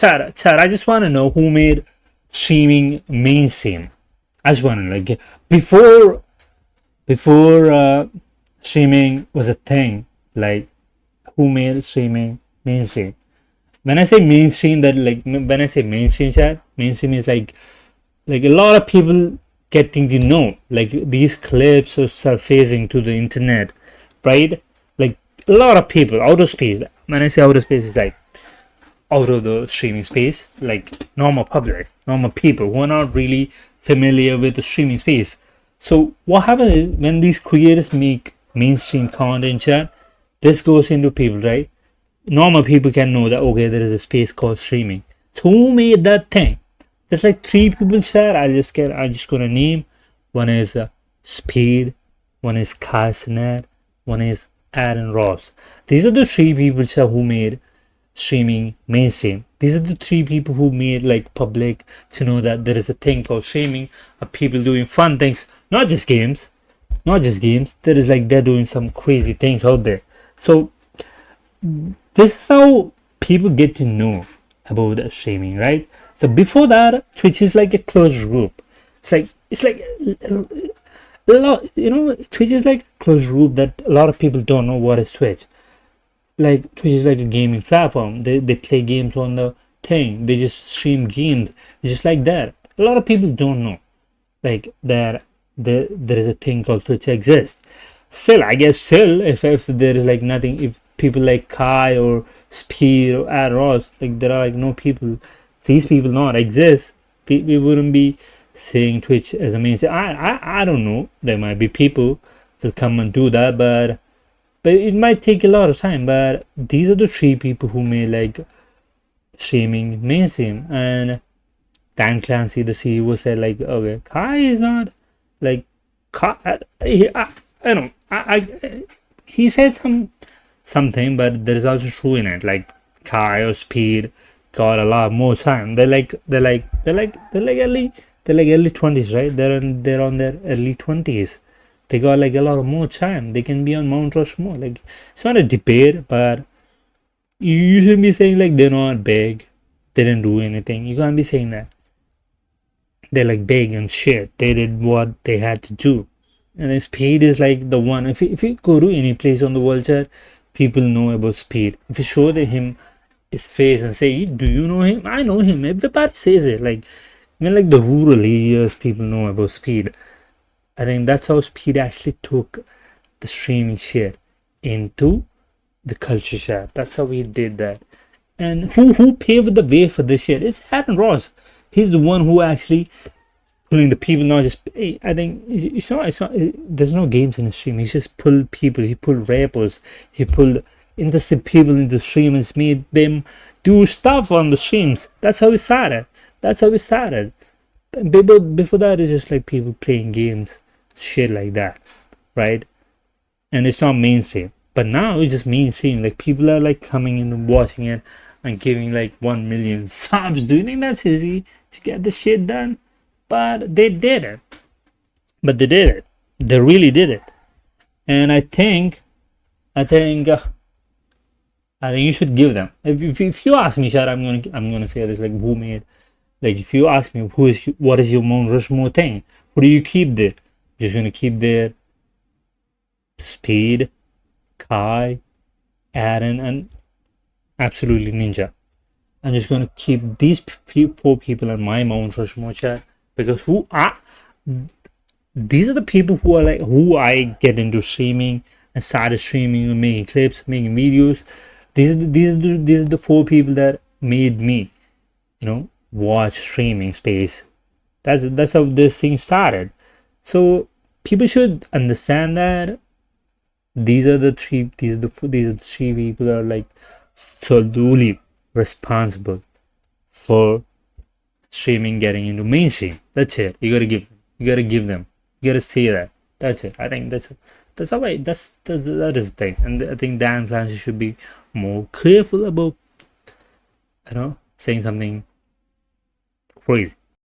Chad, I just want to know who made streaming mainstream. I just want to know, like, before streaming was a thing, like, who made streaming mainstream? When I say mainstream, that like when I say mainstream, chat, mainstream is like a lot of people getting to know, like these clips are surfacing to the internet, right? Like a lot of people out of space. When I say out of space, it's like out of the streaming space, like normal public, normal people who are not really familiar with the streaming space. So what happens is when these creators make mainstream content, chat, this goes into people, right? Normal people can know that okay, there is a space called streaming. So who made that thing? There's like three people, chat. I'm just gonna name. One is Speed, one is Cenat, one is Aaron Ross. These are the three people, chat, who made streaming mainstream. These are the three people who made like public to know that there is a thing called streaming of people doing fun things, not just games, not just games. There is like they're doing some crazy things out there. So this is how people get to know about streaming, right? So before that, Twitch is like a closed group. It's like a lot, Twitch is like a closed group that a lot of people don't know what is Twitch. Like Twitch is like a gaming platform. They play games on the thing. They just stream games just like that. A lot of people don't know like that there is a thing called Twitch exists. Still, I guess if there is like nothing, if people like Kai or Speed or Ad Ross, like there are like no people, these people not exist, we wouldn't be saying Twitch as a mainstream. I don't know. There might be people will come and do that, but it might take a lot of time. But these are the three people who made like streaming mainstream. And Dan Clancy, the CEO, said like, okay, Kai is not like Kai. I don't. He said something, but there is also true in it. Like Kai or Speed got a lot more time. They're like early 20s, right? They're on their early 20s. They got like a lot of more time. They can be on Mount Rushmore. Like it's not a debate, but you shouldn't be saying like they're not big, they didn't do anything. You can't be saying that. They're like big and shit. They did what they had to do. And then Speed is like the one. If you go to any place on the world, chat, people know about Speed. If you show him his face and say, "Do you know him?" I know him. Everybody says it. Like even like the rural areas, people know about Speed. I think that's how Speed actually took the streaming shit into the culture share. That's how he did that. And who paved the way for this shit? It's Aaron Ross. He's the one who actually pulling the people, not just. I think it's not. There's no games in the stream. He just pulled people. He pulled rappers. He pulled interested people in the stream and made them do stuff on the streams. That's how it started. Before that, it's just like people playing games, shit like that, right? And it's not mainstream. But now it's just mainstream. Like people are like coming in and watching it and giving like 1 million subs. Do you think that's easy to get the shit done? But they did it. They really did it. And I think you should give them. If you ask me, Shad, I'm gonna say this. Like who made? Like if you ask me what is your Mount Rushmore thing? Who do you keep there? You're just gonna keep there Speed, Kai, Aaron, and absolutely Ninja. I'm just gonna keep these four people on my Mount Rushmore, chat, because these are the people who I get into streaming and started streaming and making clips, making videos. These are the four people that made me, watch streaming space. That's how this thing started. So people should understand that these are the three people that are like solely responsible for streaming getting into mainstream. That's it. You gotta give them. You gotta say that. That's it. I think that is the thing. And I think Dan Clancy should be more careful about saying something crazy.